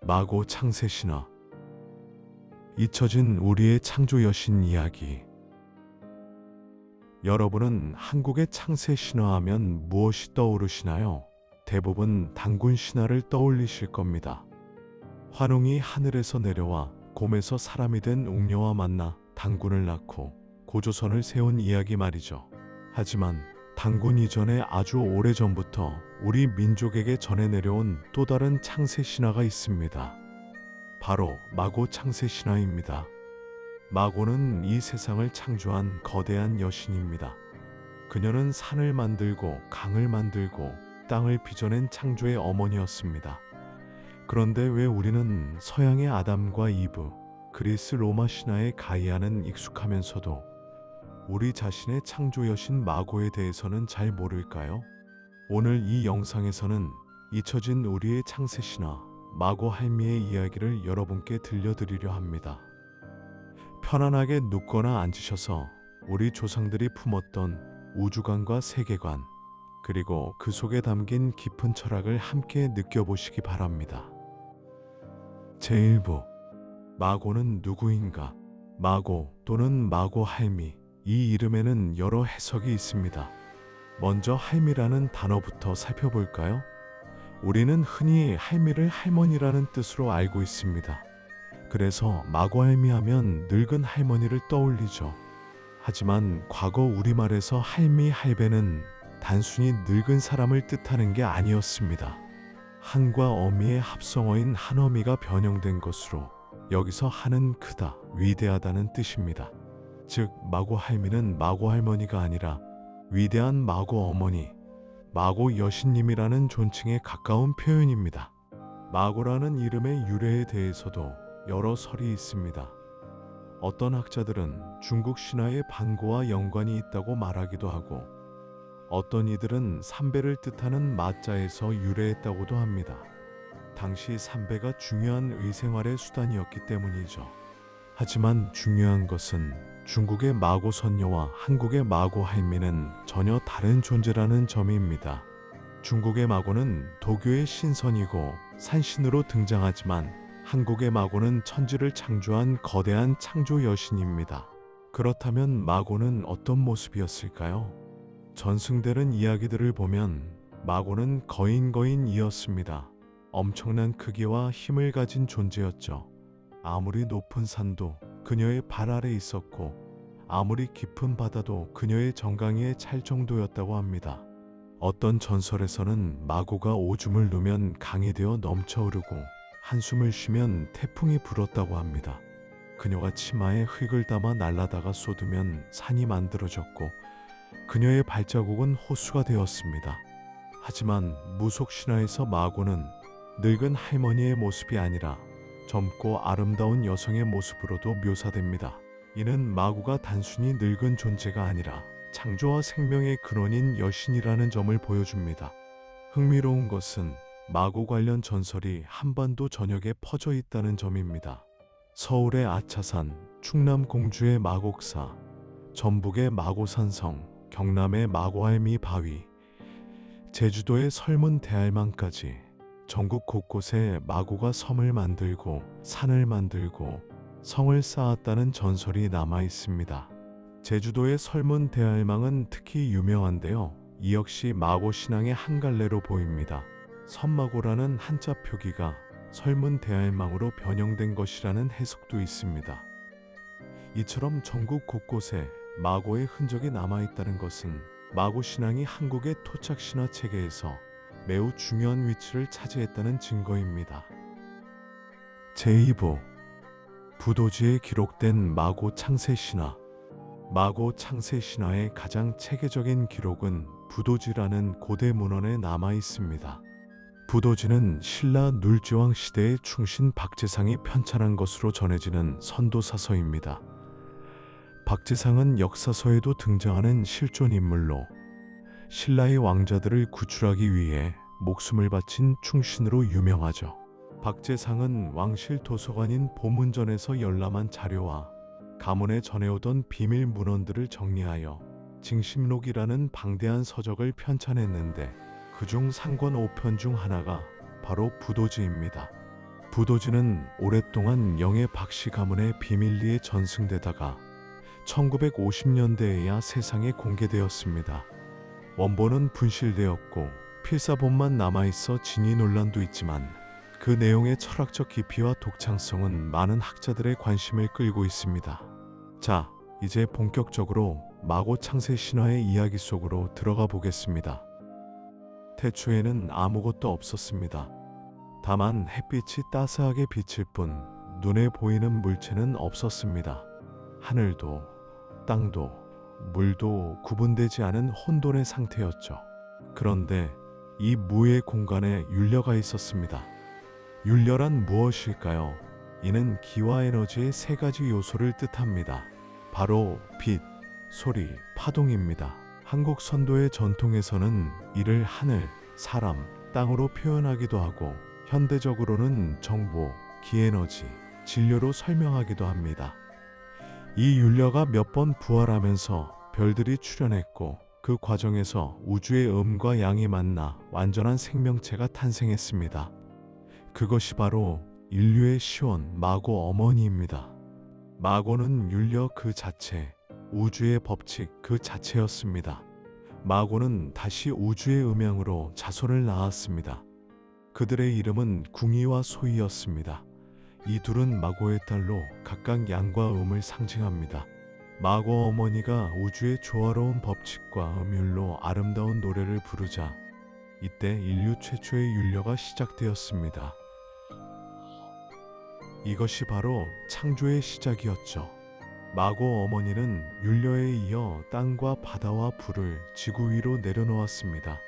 마고 창세 신화. 잊혀진 우리의 창조 여신 이야기. 여러분은 한국의 창세 신화하면 무엇이 떠오르시나요? 대부분 단군 신화를 떠올리실 겁니다. 환웅이 하늘에서 내려와 곰에서 사람이 된 웅녀와 만나 단군을 낳고 고조선을 세운 이야기 말이죠. 하지만 단군 이전에 아주 오래전부터 우리 민족에게 전해 내려온 또 다른 창세 신화가 있습니다. 바로 마고 창세 신화입니다. 마고는 이 세상을 창조한 거대한 여신입니다. 그녀는 산을 만들고 강을 만들고 땅을 빚어낸 창조의 어머니였습니다. 그런데 왜 우리는 서양의 아담과 이브, 그리스 로마 신화의 가이아는 익숙하면서도 우리 자신의 창조 여신 마고에 대해서는 잘 모를까요? 오늘 이 영상에서는 잊혀진 우리의 창세 신화 마고 할미의 이야기를 여러분께 들려드리려 합니다. 편안하게 눕거나 앉으셔서 우리 조상들이 품었던 우주관과 세계관, 그리고 그 속에 담긴 깊은 철학을 함께 느껴보시기 바랍니다. 제1부, 마고는 누구인가? 마고 또는 마고 할미, 이 이름에는 여러 해석이 있습니다. 먼저 할미라는 단어부터 살펴볼까요? 우리는 흔히 할미를 할머니라는 뜻으로 알고 있습니다. 그래서 마고 할미 하면 늙은 할머니를 떠올리죠. 하지만 과거 우리말에서 할미, 할배는 단순히 늙은 사람을 뜻하는 게 아니었습니다. 한과 어미의 합성어인 한어미가 변형된 것으로 여기서 한은 크다, 위대하다는 뜻입니다. 즉 마고 할미는 마고 할머니가 아니라 위대한 마고 어머니, 마고 여신님이라는 존칭에 가까운 표현입니다. 마고라는 이름의 유래에 대해서도 여러 설이 있습니다. 어떤 학자들은 중국 신화의 반고와 연관이 있다고 말하기도 하고, 어떤 이들은 삼배를 뜻하는 마자에서 유래했다고도 합니다. 당시 삼배가 중요한 의생활의 수단이었기 때문이죠. 하지만 중요한 것은 중국의 마고 선녀와 한국의 마고 할미는 전혀 다른 존재라는 점입니다. 중국의 마고는 도교의 신선이고 산신으로 등장하지만 한국의 마고는 천지를 창조한 거대한 창조 여신입니다. 그렇다면 마고는 어떤 모습이었을까요? 전승되는 이야기들을 보면 마고는 거인이었습니다. 엄청난 크기와 힘을 가진 존재였죠. 아무리 높은 산도 그녀의 발 아래 있었고 아무리 깊은 바다도 그녀의 정강이에 찰 정도였다고 합니다. 어떤 전설에서는 마고가 오줌을 누면 강이 되어 넘쳐흐르고 한숨을 쉬면 태풍이 불었다고 합니다. 그녀가 치마에 흙을 담아 날라다가 쏟으면 산이 만들어졌고 그녀의 발자국은 호수가 되었습니다. 하지만 무속 신화에서 마고는 늙은 할머니의 모습이 아니라 젊고 아름다운 여성의 모습으로도 묘사됩니다. 이는 마고가 단순히 늙은 존재가 아니라 창조와 생명의 근원인 여신이라는 점을 보여줍니다. 흥미로운 것은 마고 관련 전설이 한반도 전역에 퍼져 있다는 점입니다. 서울의 아차산, 충남 공주의 마곡사, 전북의 마고산성, 경남의 마고할미 바위, 제주도의 설문 대할망까지 전국 곳곳에 마고가 섬을 만들고 산을 만들고 성을 쌓았다는 전설이 남아 있습니다. 제주도의 설문 대할망은 특히 유명한데요. 이 역시 마고 신앙의 한 갈래로 보입니다. 섬마고라는 한자 표기가 설문 대할망으로 변형된 것이라는 해석도 있습니다. 이처럼 전국 곳곳에 마고의 흔적이 남아 있다는 것은 마고 신앙이 한국의 토착 신화 체계에서 매우 중요한 위치를 차지했다는 증거입니다. 제2부, 부도지에 기록된 마고 창세 신화. 마고 창세 신화의 가장 체계적인 기록은 부도지라는 고대 문헌에 남아 있습니다. 부도지는 신라 눌지왕 시대의 충신 박재상이 편찬한 것으로 전해지는 선도사서입니다. 박재상은 역사서에도 등장하는 실존 인물로 신라의 왕자들을 구출하기 위해 목숨을 바친 충신으로 유명하죠. 박재상은 왕실 도서관인 보문전에서 열람한 자료와 가문에 전해오던 비밀 문헌들을 정리하여 징심록이라는 방대한 서적을 편찬했는데 그중 상권 5편 중 하나가 바로 부도지입니다. 부도지는 오랫동안 영의 박씨 가문의 비밀리에 전승되다가 1950년대에야 세상에 공개되었습니다. 원본은 분실되었고 필사본만 남아있어 진위 논란도 있지만 그 내용의 철학적 깊이와 독창성은 많은 학자들의 관심을 끌고 있습니다. 자, 이제 본격적으로 마고 창세 신화의 이야기 속으로 들어가 보겠습니다. 태초에는 아무것도 없었습니다. 다만 햇빛이 따스하게 비칠 뿐 눈에 보이는 물체는 없었습니다. 하늘도 땅도 물도 구분되지 않은 혼돈의 상태였죠. 그런데 이 무의 공간에 율려가 있었습니다. 율려란 무엇일까요? 이는 기와 에너지의 세 가지 요소를 뜻합니다. 바로 빛, 소리, 파동입니다. 한국 선도의 전통에서는 이를 하늘, 사람, 땅으로 표현하기도 하고 현대적으로는 정보, 기에너지, 진료로 설명하기도 합니다. 이 율려가 몇 번 부활하면서 별들이 출현했고 그 과정에서 우주의 음과 양이 만나 완전한 생명체가 탄생했습니다. 그것이 바로 인류의 시온 마고 어머니입니다. 마고는 율려 그 자체, 우주의 법칙 그 자체였습니다. 마고는 다시 우주의 음양으로 자손을 낳았습니다. 그들의 이름은 궁이와 소이였습니다. 이 둘은 마고의 딸로 각각 양과 음을 상징합니다. 마고 어머니가 우주의 조화로운 법칙과 음율로 아름다운 노래를 부르자 이때 인류 최초의 율려가 시작되었습니다. 이것이 바로 창조의 시작이었죠. 마고 어머니는 율려에 이어 땅과 바다와 불을 지구 위로 내려놓았습니다.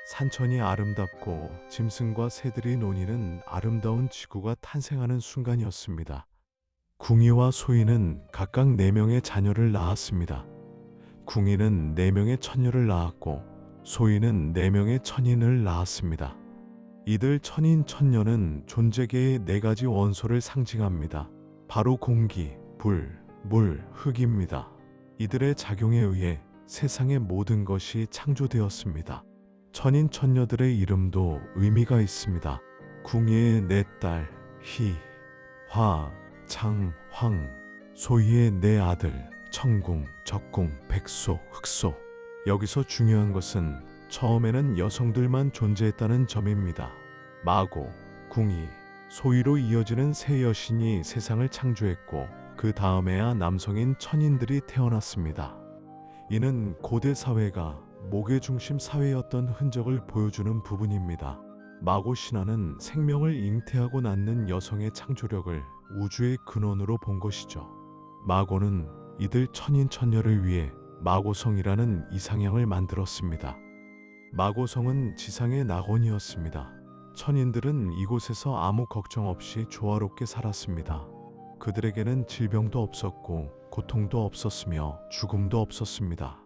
산천이 아름답고 짐승과 새들이 노니는 아름다운 지구가 탄생하는 순간이었습니다. 궁이와 소이는 각각 4명의 자녀를 낳았습니다. 궁이는 4명의 처녀를 낳았고 소이는 4명의 천인을 낳았습니다. 이들 천인 천녀는 존재계의 4가지 원소를 상징합니다. 바로 공기, 불, 물, 흙입니다. 이들의 작용에 의해 세상의 모든 것이 창조되었습니다. 천인 천녀들의 이름도 의미가 있습니다. 궁이의 4딸 희, 화, 장, 황, 소희의 4아들 청궁, 적궁, 백소, 흑소. 여기서 중요한 것은 처음에는 여성들만 존재했다는 점입니다. 마고, 궁이, 소희로 이어지는 세 여신이 세상을 창조했고 그 다음에야 남성인 천인들이 태어났습니다. 이는 고대 사회가 목의 중심 사회였던 흔적을 보여주는 부분입니다. 마고 신화는 생명을 잉태하고 낳는 여성의 창조력을 우주의 근원으로 본 것이죠. 마고는 이들 천인 천녀를 위해 마고성이라는 이상향을 만들었습니다. 마고성은 지상의 낙원이었습니다. 천인들은 이곳에서 아무 걱정 없이 조화롭게 살았습니다. 그들에게는 질병도 없었고 고통도 없었으며 죽음도 없었습니다.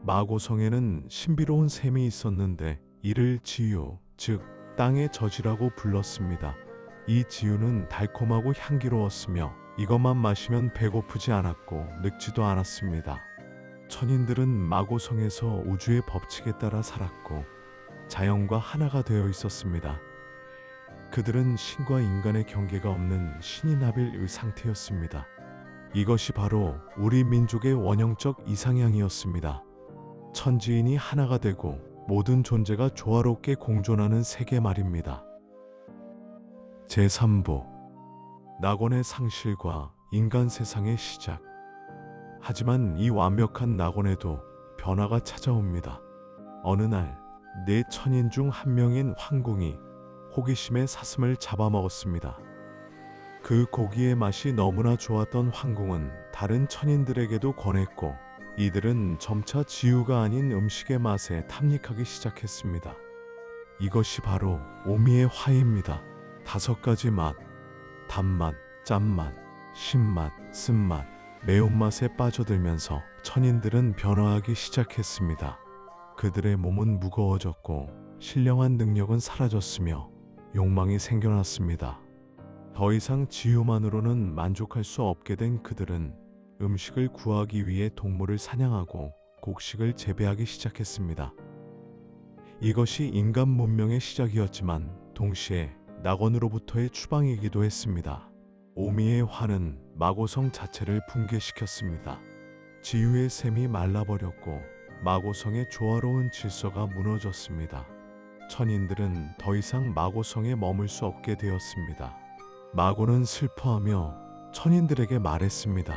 마고성에는 신비로운 샘이 있었는데 이를 지유, 즉 땅의 젖이라고 불렀습니다. 이 지유는 달콤하고 향기로웠으며 이것만 마시면 배고프지 않았고 늙지도 않았습니다. 천인들은 마고성에서 우주의 법칙에 따라 살았고 자연과 하나가 되어 있었습니다. 그들은 신과 인간의 경계가 없는 신이나빌의 상태였습니다. 이것이 바로 우리 민족의 원형적 이상향이었습니다. 천지인이 하나가 되고 모든 존재가 조화롭게 공존하는 세계 말입니다. 제3부 낙원의 상실과 인간 세상의 시작. 하지만 이 완벽한 낙원에도 변화가 찾아옵니다. 어느 날 4천인 중 한 명인 황궁이 호기심에 사슴을 잡아먹었습니다. 그 고기의 맛이 너무나 좋았던 황궁은 다른 천인들에게도 권했고 이들은 점차 지유가 아닌 음식의 맛에 탐닉하기 시작했습니다. 이것이 바로 오미의 화입니다. 5가지 맛, 단맛, 짠맛, 신맛, 쓴맛, 매운맛에 빠져들면서 천인들은 변화하기 시작했습니다. 그들의 몸은 무거워졌고 신령한 능력은 사라졌으며 욕망이 생겨났습니다. 더 이상 지유만으로는 만족할 수 없게 된 그들은 음식을 구하기 위해 동물을 사냥하고 곡식을 재배하기 시작했습니다. 이것이 인간 문명의 시작이었지만 동시에 낙원으로부터의 추방이기도 했습니다. 오미의 화는 마고성 자체를 붕괴시켰습니다. 지유의 샘이 말라버렸고 마고성의 조화로운 질서가 무너졌습니다. 천인들은 더 이상 마고성에 머물 수 없게 되었습니다. 마고는 슬퍼하며 천인들에게 말했습니다.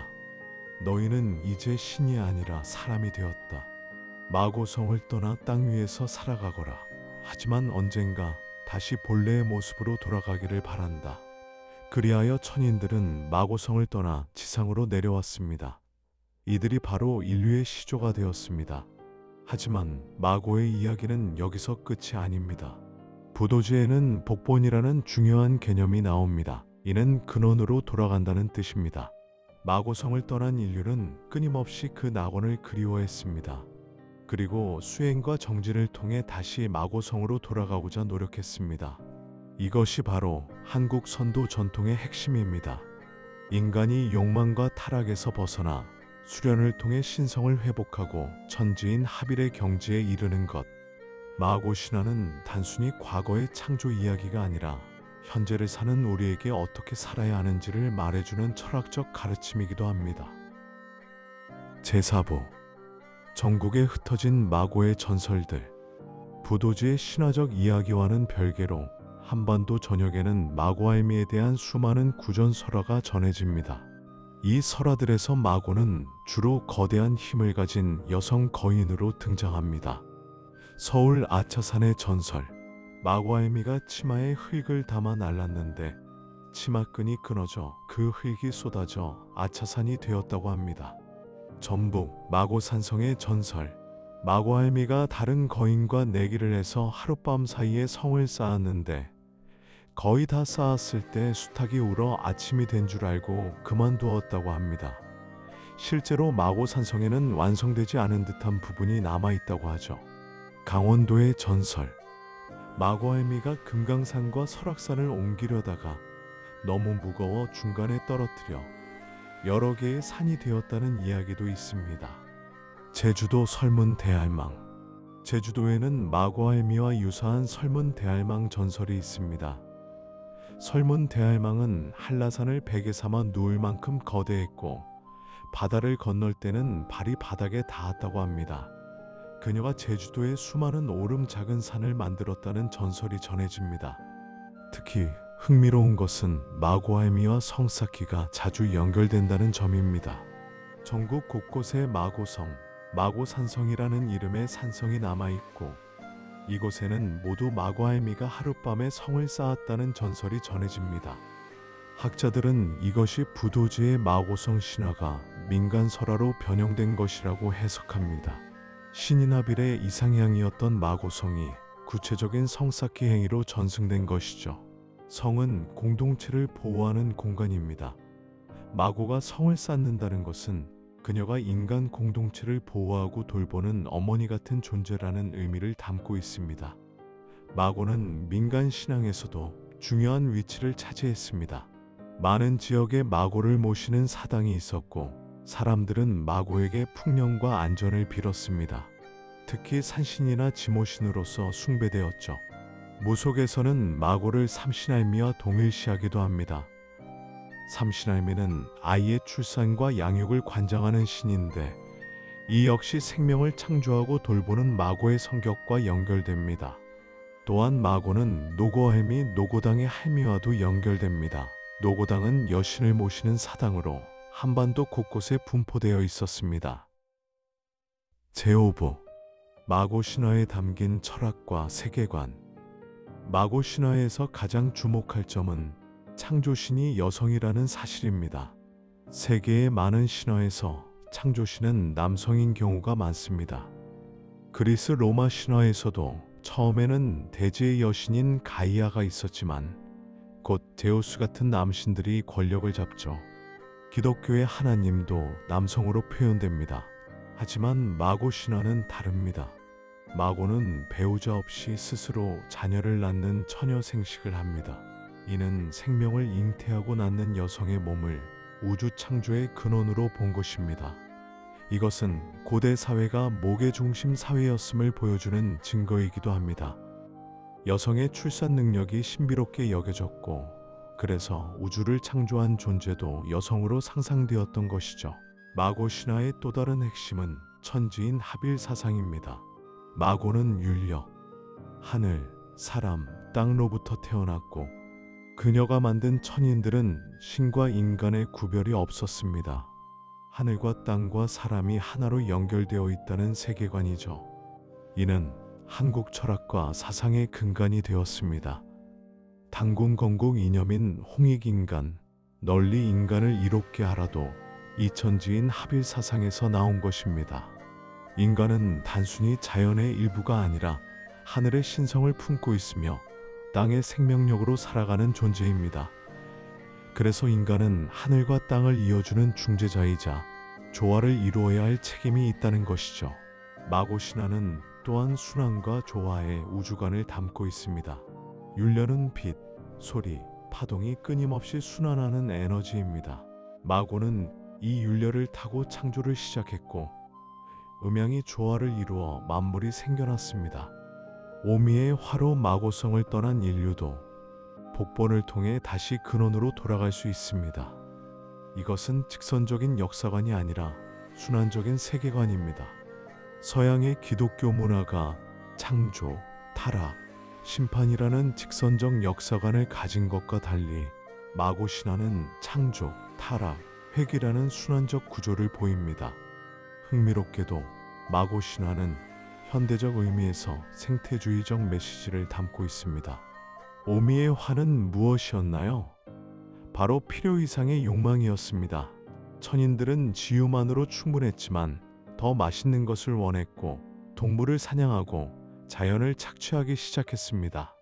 너희는 이제 신이 아니라 사람이 되었다. 마고성을 떠나 땅 위에서 살아가거라. 하지만 언젠가 다시 본래의 모습으로 돌아가기를 바란다. 그리하여 천인들은 마고성을 떠나 지상으로 내려왔습니다. 이들이 바로 인류의 시조가 되었습니다. 하지만 마고의 이야기는 여기서 끝이 아닙니다. 부도지에는 복본이라는 중요한 개념이 나옵니다. 이는 근원으로 돌아간다는 뜻입니다. 마고성을 떠난 인류는 끊임없이 그 낙원을 그리워했습니다. 그리고 수행과 정진을 통해 다시 마고성으로 돌아가고자 노력했습니다. 이것이 바로 한국 선도 전통의 핵심입니다. 인간이 욕망과 타락에서 벗어나 수련을 통해 신성을 회복하고 천지인 하빌의 경지에 이르는 것. 마고 신화는 단순히 과거의 창조 이야기가 아니라 현재를 사는 우리에게 어떻게 살아야 하는지를 말해주는 철학적 가르침이기도 합니다. 제4부 전국에 흩어진 마고의 전설들. 부도지의 신화적 이야기와는 별개로 한반도 전역에는 마고할미에 대한 수많은 구전 설화가 전해집니다. 이 설화들에서 마고는 주로 거대한 힘을 가진 여성 거인으로 등장합니다. 서울 아차산의 전설. 마고할미가 치마에 흙을 담아 날랐는데 치마끈이 끊어져 그 흙이 쏟아져 아차산이 되었다고 합니다. 전북 마고산성의 전설. 마고할미가 다른 거인과 내기를 해서 하룻밤 사이에 성을 쌓았는데 거의 다 쌓았을 때 수탉이 울어 아침이 된 줄 알고 그만두었다고 합니다. 실제로 마고산성에는 완성되지 않은 듯한 부분이 남아있다고 하죠. 강원도의 전설. 마고할미가 금강산과 설악산을 옮기려다가 너무 무거워 중간에 떨어뜨려 여러 개의 산이 되었다는 이야기도 있습니다. 제주도 설문대할망. 제주도에는 마고할미와 유사한 설문대할망 전설이 있습니다. 설문대할망은 한라산을 베개 삼아 누울 만큼 거대했고 바다를 건널 때는 발이 바닥에 닿았다고 합니다. 그녀가 제주도에 수많은 오름 작은 산을 만들었다는 전설이 전해집니다. 특히 흥미로운 것은 마고할미와 성쌓기가 자주 연결된다는 점입니다. 전국 곳곳에 마고성, 마고산성이라는 이름의 산성이 남아있고 이곳에는 모두 마고할미가 하룻밤에 성을 쌓았다는 전설이 전해집니다. 학자들은 이것이 부도지의 마고성 신화가 민간 설화로 변형된 것이라고 해석합니다. 신인하빌의 이상향이었던 마고성이 구체적인 성쌓기 행위로 전승된 것이죠. 성은 공동체를 보호하는 공간입니다. 마고가 성을 쌓는다는 것은 그녀가 인간 공동체를 보호하고 돌보는 어머니 같은 존재라는 의미를 담고 있습니다. 마고는 민간 신앙에서도 중요한 위치를 차지했습니다. 많은 지역에 마고를 모시는 사당이 있었고 사람들은 마고에게 풍년과 안전을 빌었습니다. 특히 산신이나 지모신으로서 숭배되었죠. 무속에서는 마고를 삼신할미와 동일시하기도 합니다. 삼신할미는 아이의 출산과 양육을 관장하는 신인데 이 역시 생명을 창조하고 돌보는 마고의 성격과 연결됩니다. 또한 마고는 노고할미, 노고당의 할미와도 연결됩니다. 노고당은 여신을 모시는 사당으로 한반도 곳곳에 분포되어 있었습니다. 제5부 마고 신화에 담긴 철학과 세계관. 마고 신화에서 가장 주목할 점은 창조신이 여성이라는 사실입니다. 세계의 많은 신화에서 창조신은 남성인 경우가 많습니다. 그리스 로마 신화에서도 처음에는 대지의 여신인 가이아가 있었지만 곧 제우스 같은 남신들이 권력을 잡죠. 기독교의 하나님도 남성으로 표현됩니다. 하지만 마고 신화는 다릅니다. 마고는 배우자 없이 스스로 자녀를 낳는 처녀 생식을 합니다. 이는 생명을 잉태하고 낳는 여성의 몸을 우주 창조의 근원으로 본 것입니다. 이것은 고대 사회가 목의 중심 사회였음을 보여주는 증거이기도 합니다. 여성의 출산 능력이 신비롭게 여겨졌고, 그래서 우주를 창조한 존재도 여성으로 상상되었던 것이죠. 마고 신화의 또 다른 핵심은 천지인 하빌 사상입니다. 마고는 윤력, 하늘, 사람, 땅로부터 태어났고, 그녀가 만든 천인들은 신과 인간의 구별이 없었습니다. 하늘과 땅과 사람이 하나로 연결되어 있다는 세계관이죠. 이는 한국 철학과 사상의 근간이 되었습니다. 단군건국 이념인 홍익인간, 널리 인간을 이롭게 하라도 이천지인 하빌 사상에서 나온 것입니다. 인간은 단순히 자연의 일부가 아니라 하늘의 신성을 품고 있으며 땅의 생명력으로 살아가는 존재입니다. 그래서 인간은 하늘과 땅을 이어주는 중재자이자 조화를 이루어야 할 책임이 있다는 것이죠. 마고 신화는 또한 순환과 조화의 우주관을 담고 있습니다. 율려는 빛, 소리, 파동이 끊임없이 순환하는 에너지입니다. 마고는 이 율려를 타고 창조를 시작했고, 음양이 조화를 이루어 만물이 생겨났습니다. 오미의 화로 마고성을 떠난 인류도 복본을 통해 다시 근원으로 돌아갈 수 있습니다. 이것은 직선적인 역사관이 아니라 순환적인 세계관입니다. 서양의 기독교 문화가 창조, 타락, 심판이라는 직선적 역사관을 가진 것과 달리 마고 신화는 창조, 타락, 회귀라는 순환적 구조를 보입니다. 흥미롭게도 마고 신화는 현대적 의미에서 생태주의적 메시지를 담고 있습니다. 오미의 화는 무엇이었나요? 바로 필요 이상의 욕망이었습니다. 천인들은 지유만으로 충분했지만 더 맛있는 것을 원했고, 동물을 사냥하고 자연을 착취하기 시작했습니다.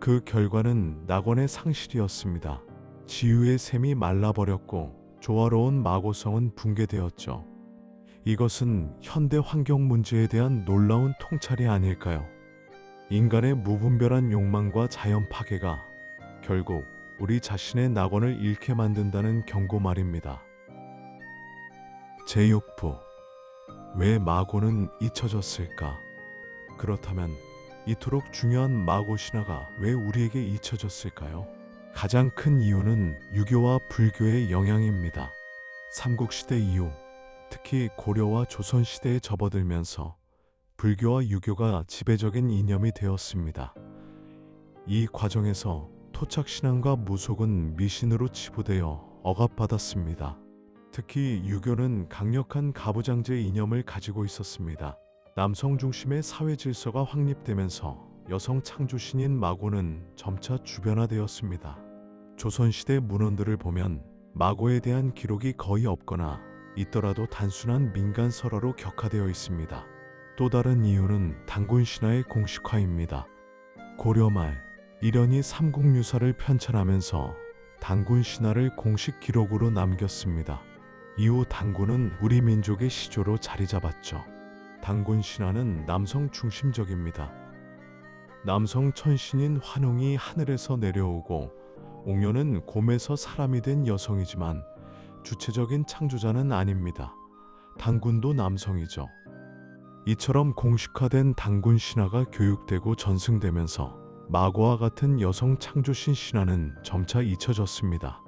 그 결과는 낙원의 상실이었습니다. 지유의 샘이 말라버렸고 조화로운 마고성은 붕괴되었죠. 이것은 현대 환경 문제에 대한 놀라운 통찰이 아닐까요? 인간의 무분별한 욕망과 자연 파괴가 결국 우리 자신의 낙원을 잃게 만든다는 경고 말입니다. 제6부, 왜 마고는 잊혀졌을까? 그렇다면 이토록 중요한 마고 신화가 왜 우리에게 잊혀졌을까요? 가장 큰 이유는 유교와 불교의 영향입니다. 삼국시대 이후 특히 고려와 조선시대에 접어들면서 불교와 유교가 지배적인 이념이 되었습니다. 이 과정에서 토착신앙과 무속은 미신으로 치부되어 억압받았습니다. 특히 유교는 강력한 가부장제 이념을 가지고 있었습니다. 남성 중심의 사회 질서가 확립되면서 여성 창조신인 마고는 점차 주변화되었습니다. 조선시대 문헌들을 보면 마고에 대한 기록이 거의 없거나 있더라도 단순한 민간 설화로 격화되어 있습니다. 또 다른 이유는 단군 신화의 공식화입니다. 고려 말 일연이 삼국유사를 편찬하면서 단군 신화를 공식 기록으로 남겼습니다. 이후 단군은 우리 민족의 시조로 자리 잡았죠. 단군 신화는 남성 중심적입니다. 남성 천신인 환웅이 하늘에서 내려오고 옥녀는 곰에서 사람이 된 여성이지만 주체적인 창조자는 아닙니다. 단군도 남성이죠. 이처럼 공식화된 단군 신화가 교육되고 전승되면서 마고와 같은 여성 창조신 신화는 점차 잊혀졌습니다.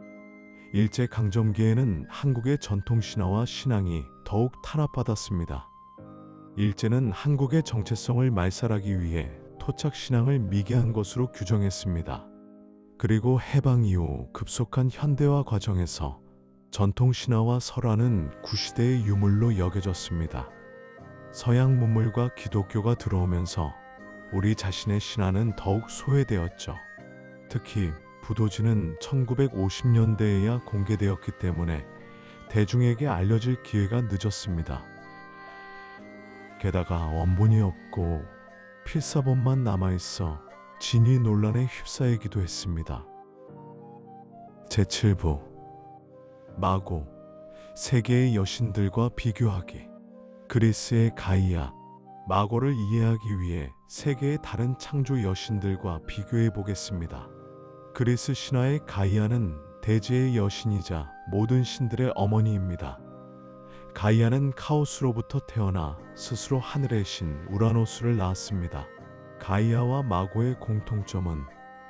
일제강점기에는 한국의 전통 신화와 신앙이 더욱 탄압받았습니다. 일제는 한국의 정체성을 말살하기 위해 토착 신앙을 미개한 것으로 규정했습니다. 그리고 해방 이후 급속한 현대화 과정에서 전통 신화와 설화는 구시대의 유물로 여겨졌습니다. 서양 문물과 기독교가 들어오면서 우리 자신의 신화는 더욱 소외되었죠. 특히 부도지는 1950년대에야 공개되었기 때문에 대중에게 알려질 기회가 늦었습니다. 게다가 원본이 없고 필사본만 남아있어 진위 논란에 휩싸이기도 했습니다. 제7부, 마고, 세계의 여신들과 비교하기. 그리스의 가이아, 마고를 이해하기 위해 세계의 다른 창조 여신들과 비교해 보겠습니다. 그리스 신화의 가이아는 대지의 여신이자 모든 신들의 어머니입니다. 가이아는 카오스로부터 태어나 스스로 하늘의 신 우라노스를 낳았습니다. 가이아와 마고의 공통점은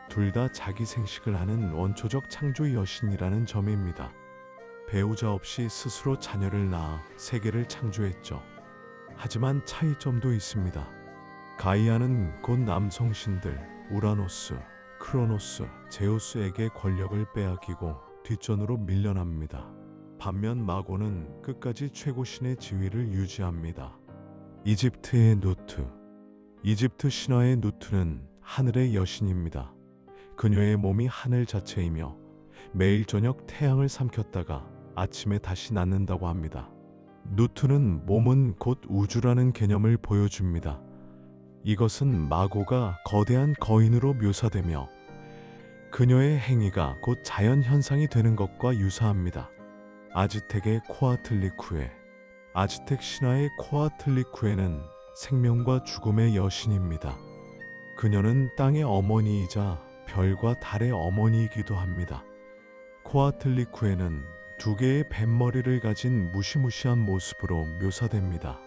둘 다 자기 생식을 하는 원초적 창조 여신이라는 점입니다. 배우자 없이 스스로 자녀를 낳아 세계를 창조했죠. 하지만 차이점도 있습니다. 가이아는 곧 남성 신들 우라노스, 크로노스, 제우스에게 권력을 빼앗기고 뒷전으로 밀려납니다. 반면 마고는 끝까지 최고신의 지위를 유지합니다. 이집트의 누트. 이집트 신화의 누트는 하늘의 여신입니다. 그녀의 몸이 하늘 자체이며 매일 저녁 태양을 삼켰다가 아침에 다시 낳는다고 합니다. 누트는 몸은 곧 우주라는 개념을 보여줍니다. 이것은 마고가 거대한 거인으로 묘사되며 그녀의 행위가 곧 자연 현상이 되는 것과 유사합니다. 아즈텍의 코아틀리쿠에. 아즈텍 신화의 코아틀리쿠에는 생명과 죽음의 여신입니다. 그녀는 땅의 어머니이자 별과 달의 어머니이기도 합니다. 코아틀리쿠에는 두 개의 뱀머리를 가진 무시무시한 모습으로 묘사됩니다.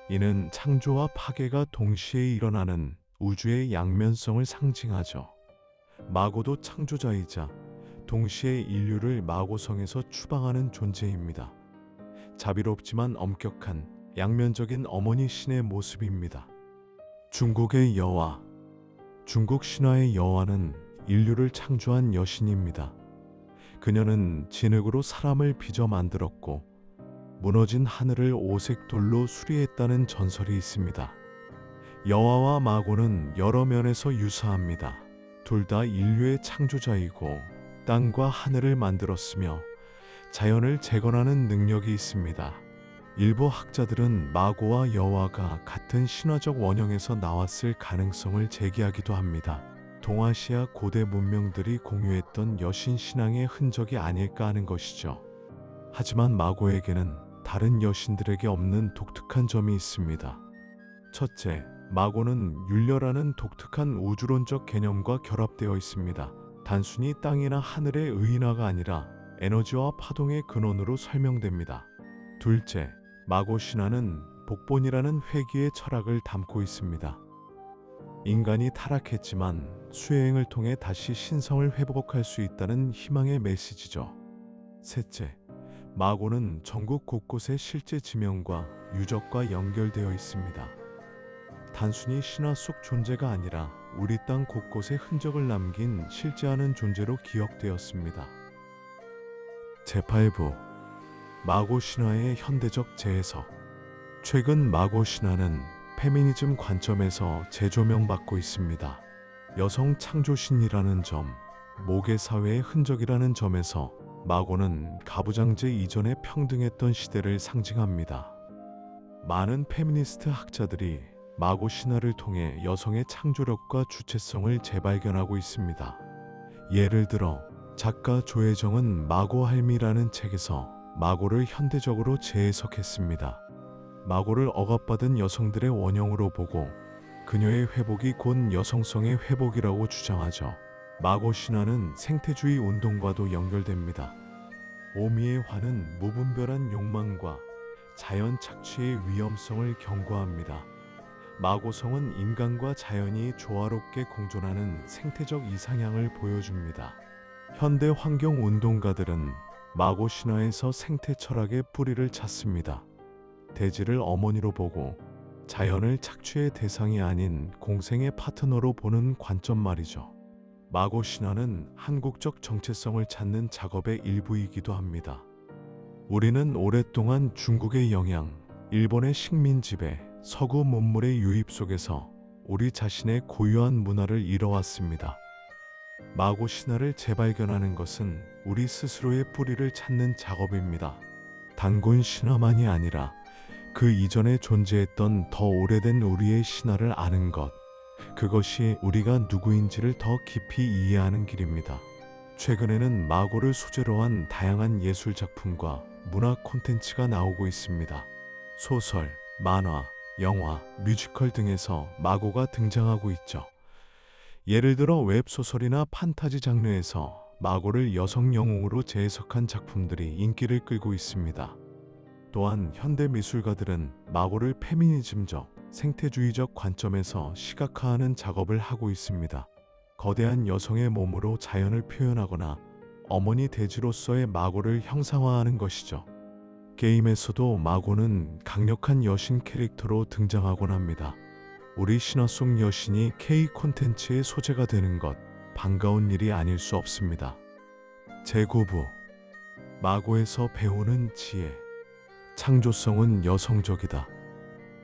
이는 창조와 파괴가 동시에 일어나는 우주의 양면성을 상징하죠. 마고도 창조자이자 동시에 인류를 마고성에서 추방하는 존재입니다. 자비롭지만 엄격한 양면적인 어머니 신의 모습입니다. 중국의 여화. 중국 신화의 여화는 인류를 창조한 여신입니다. 그녀는 진흙으로 사람을 빚어 만들었고 무너진 하늘을 오색 돌로 수리했다는 전설이 있습니다. 여화와 마고는 여러 면에서 유사합니다. 둘 다 인류의 창조자이고 땅과 하늘을 만들었으며 자연을 재건하는 능력이 있습니다. 일부 학자들은 마고와 여화가 같은 신화적 원형에서 나왔을 가능성을 제기하기도 합니다. 동아시아 고대 문명들이 공유했던 여신 신앙의 흔적이 아닐까 하는 것이죠. 하지만 마고에게는 다른 여신들에게 없는 독특한 점이 있습니다. 첫째, 마고는 율려라는 독특한 우주론적 개념과 결합되어 있습니다. 단순히 땅이나 하늘의 의인화가 아니라 에너지와 파동의 근원으로 설명됩니다. 둘째, 마고 신화는 복본이라는 회귀의 철학을 담고 있습니다. 인간이 타락했지만 수행을 통해 다시 신성을 회복할 수 있다는 희망의 메시지죠. 셋째, 마고는 전국 곳곳의 실제 지명과 유적과 연결되어 있습니다. 단순히 신화 속 존재가 아니라 우리 땅 곳곳에 흔적을 남긴 실제하는 존재로 기억되었습니다. 제8부 마고 신화의 현대적 재해석. 최근 마고 신화는 페미니즘 관점에서 재조명받고 있습니다. 여성 창조신이라는 점, 모계 사회의 흔적이라는 점에서 마고는 가부장제 이전에 평등했던 시대를 상징합니다. 많은 페미니스트 학자들이 마고 신화를 통해 여성의 창조력과 주체성을 재발견하고 있습니다. 예를 들어 작가 조혜정은 마고 할미라는 책에서 마고를 현대적으로 재해석했습니다. 마고를 억압받은 여성들의 원형으로 보고 그녀의 회복이 곧 여성성의 회복이라고 주장하죠. 마고 신화는 생태주의 운동과도 연결됩니다. 오미의 화는 무분별한 욕망과 자연 착취의 위험성을 경고합니다. 마고성은 인간과 자연이 조화롭게 공존하는 생태적 이상향을 보여줍니다. 현대 환경 운동가들은 마고 신화에서 생태 철학의 뿌리를 찾습니다. 대지를 어머니로 보고 자연을 착취의 대상이 아닌 공생의 파트너로 보는 관점 말이죠. 마고 신화는 한국적 정체성을 찾는 작업의 일부이기도 합니다. 우리는 오랫동안 중국의 영향, 일본의 식민 지배, 서구 문물의 유입 속에서 우리 자신의 고유한 문화를 잃어왔습니다. 마고 신화를 재발견하는 것은 우리 스스로의 뿌리를 찾는 작업입니다. 단군 신화만이 아니라 그 이전에 존재했던 더 오래된 우리의 신화를 아는 것, 그것이 우리가 누구인지를 더 깊이 이해하는 길입니다. 최근에는 마고를 소재로 한 다양한 예술 작품과 문화 콘텐츠가 나오고 있습니다. 소설, 만화, 영화, 뮤지컬 등에서 마고가 등장하고 있죠. 예를 들어 웹소설이나 판타지 장르에서 마고를 여성 영웅으로 재해석한 작품들이 인기를 끌고 있습니다. 또한 현대 미술가들은 마고를 페미니즘적, 생태주의적 관점에서 시각화하는 작업을 하고 있습니다. 거대한 여성의 몸으로 자연을 표현하거나 어머니 돼지로서의 마고를 형상화하는 것이죠. 게임에서도 마고는 강력한 여신 캐릭터로 등장하곤 합니다. 우리 신화 속 여신이 K 콘텐츠의 소재가 되는 것, 반가운 일이 아닐 수 없습니다. 제9부 마고에서 배우는 지혜. 창조성은 여성적이다.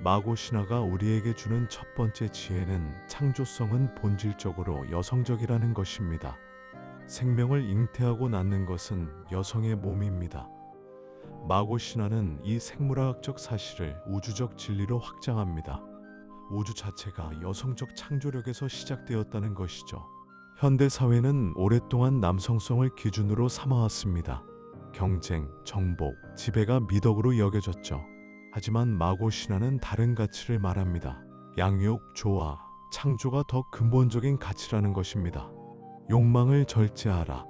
마고 신화가 우리에게 주는 첫 번째 지혜는 창조성은 본질적으로 여성적이라는 것입니다. 생명을 잉태하고 낳는 것은 여성의 몸입니다. 마고 신화는 이 생물학적 사실을 우주적 진리로 확장합니다. 우주 자체가 여성적 창조력에서 시작되었다는 것이죠. 현대 사회는 오랫동안 남성성을 기준으로 삼아왔습니다. 경쟁, 정복, 지배가 미덕으로 여겨졌죠. 하지만 마고 신화는 다른 가치를 말합니다. 양육, 조화, 창조가 더 근본적인 가치라는 것입니다. 욕망을 절제하라.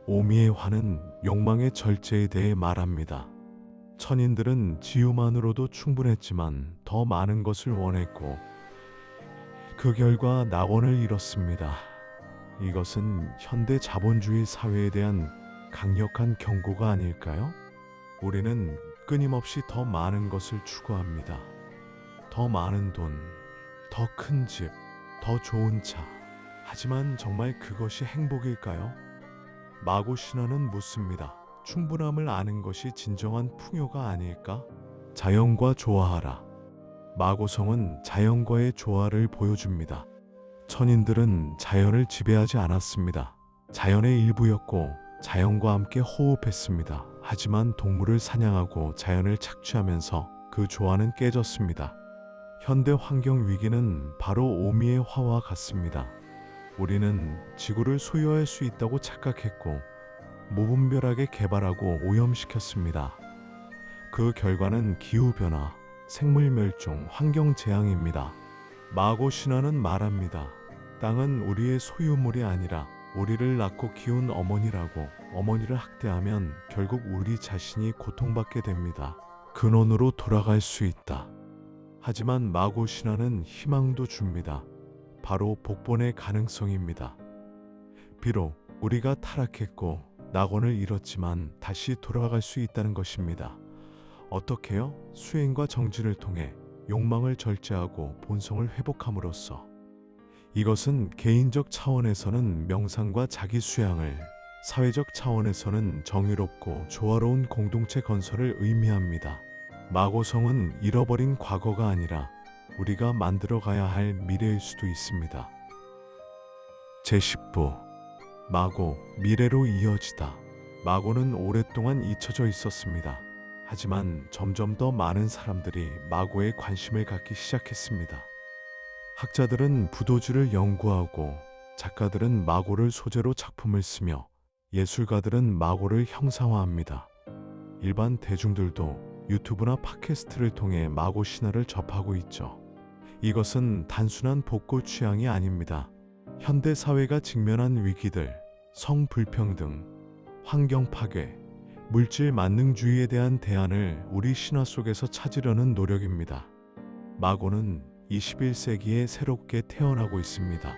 오미의 화는 욕망의 절제에 대해 말합니다. 천인들은 지유만으로도 충분했지만 더 많은 것을 원했고 그 결과 낙원을 잃었습니다. 이것은 현대 자본주의 사회에 대한 강력한 경고가 아닐까요? 우리는 끊임없이 더 많은 것을 추구합니다. 더 많은 돈, 더 큰 집, 더 좋은 차. 하지만 정말 그것이 행복일까요? 마고 신화는 묻습니다. 충분함을 아는 것이 진정한 풍요가 아닐까? 자연과 조화하라. 마고성은 자연과의 조화를 보여줍니다. 천인들은 자연을 지배하지 않았습니다. 자연의 일부였고 자연과 함께 호흡했습니다. 하지만 동물을 사냥하고 자연을 착취하면서 그 조화는 깨졌습니다. 현대 환경 위기는 바로 오미의 화와 같습니다. 우리는 지구를 소유할 수 있다고 착각했고 무분별하게 개발하고 오염시켰습니다. 그 결과는 기후변화, 생물멸종, 환경재앙입니다. 마고 신화는 말합니다. 땅은 우리의 소유물이 아니라 우리를 낳고 키운 어머니라고. 어머니를 학대하면 결국 우리 자신이 고통받게 됩니다. 근원으로 돌아갈 수 있다. 하지만 마고 신화는 희망도 줍니다. 바로 복본의 가능성입니다. 비록 우리가 타락했고 낙원을 잃었지만 다시 돌아갈 수 있다는 것입니다. 어떻게요? 수행과 정진을 통해 욕망을 절제하고 본성을 회복함으로써. 이것은 개인적 차원에서는 명상과 자기 수양을, 사회적 차원에서는 정의롭고 조화로운 공동체 건설을 의미합니다. 마고성은 잃어버린 과거가 아니라 우리가 만들어가야 할 미래일 수도 있습니다. 제10부 마고, 미래로 이어지다. 마고는 오랫동안 잊혀져 있었습니다. 하지만 점점 더 많은 사람들이 마고에 관심을 갖기 시작했습니다. 학자들은 부도지를 연구하고 작가들은 마고를 소재로 작품을 쓰며 예술가들은 마고를 형상화합니다. 일반 대중들도 유튜브나 팟캐스트를 통해 마고 신화를 접하고 있죠. 이것은 단순한 복고 취향이 아닙니다. 현대 사회가 직면한 위기들, 성불평등, 환경 파괴, 물질 만능주의에 대한 대안을 우리 신화 속에서 찾으려는 노력입니다. 마고는 21세기에 새롭게 태어나고 있습니다.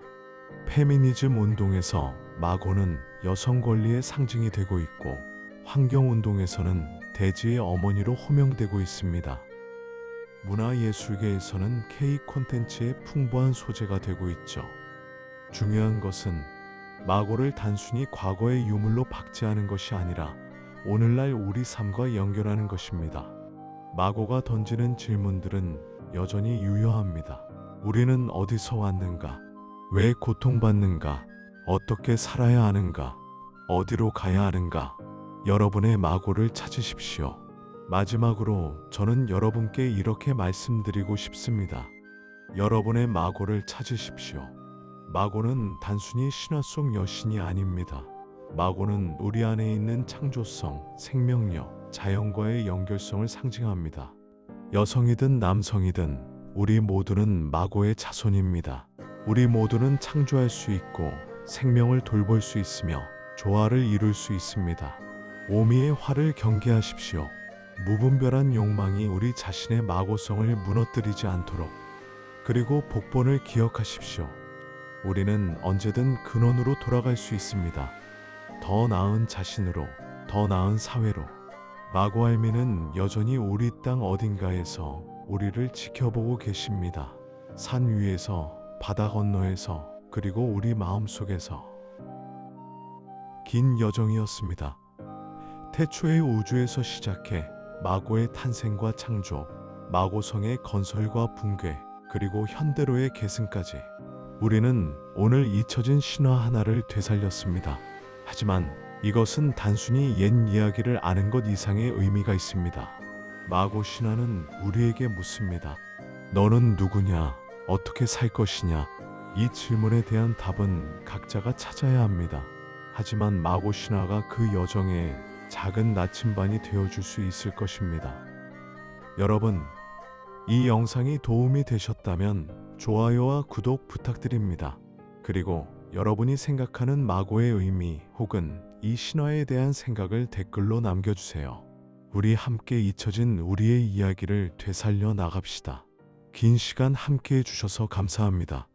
페미니즘 운동에서 마고는 여성 권리의 상징이 되고 있고 환경 운동에서는 대지의 어머니로 호명되고 있습니다. 문화예술계에서는 K 콘텐츠의 풍부한 소재가 되고 있죠. 중요한 것은 마고를 단순히 과거의 유물로 박제하는 것이 아니라 오늘날 우리 삶과 연결하는 것입니다. 마고가 던지는 질문들은 여전히 유효합니다. 우리는 어디서 왔는가? 왜 고통받는가? 어떻게 살아야 하는가? 어디로 가야 하는가? 여러분의 마고를 찾으십시오. 마지막으로 저는 여러분께 이렇게 말씀드리고 싶습니다. 여러분의 마고를 찾으십시오. 마고는 단순히 신화 속 여신이 아닙니다. 마고는 우리 안에 있는 창조성, 생명력, 자연과의 연결성을 상징합니다. 여성이든 남성이든 우리 모두는 마고의 자손입니다. 우리 모두는 창조할 수 있고 생명을 돌볼 수 있으며 조화를 이룰 수 있습니다. 오미의 화를 경계하십시오. 무분별한 욕망이 우리 자신의 마고성을 무너뜨리지 않도록. 그리고 복본을 기억하십시오. 우리는 언제든 근원으로 돌아갈 수 있습니다. 더 나은 자신으로, 더 나은 사회로. 마고할미는 여전히 우리 땅 어딘가에서 우리를 지켜보고 계십니다. 산 위에서, 바다 건너에서, 그리고 우리 마음속에서. 긴 여정이었습니다. 태초의 우주에서 시작해 마고의 탄생과 창조, 마고성의 건설과 붕괴, 그리고 현대로의 계승까지. 우리는 오늘 잊혀진 신화 하나를 되살렸습니다. 하지만 이것은 단순히 옛 이야기를 아는 것 이상의 의미가 있습니다. 마고 신화는 우리에게 묻습니다. 너는 누구냐? 어떻게 살 것이냐? 이 질문에 대한 답은 각자가 찾아야 합니다. 하지만 마고 신화가 그 여정에 작은 나침반이 되어줄 수 있을 것입니다. 여러분, 이 영상이 도움이 되셨다면 좋아요와 구독 부탁드립니다. 그리고 여러분이 생각하는 마고의 의미 혹은 이 신화에 대한 생각을 댓글로 남겨주세요. 우리 함께 잊혀진 우리의 이야기를 되살려 나갑시다. 긴 시간 함께 해주셔서 감사합니다.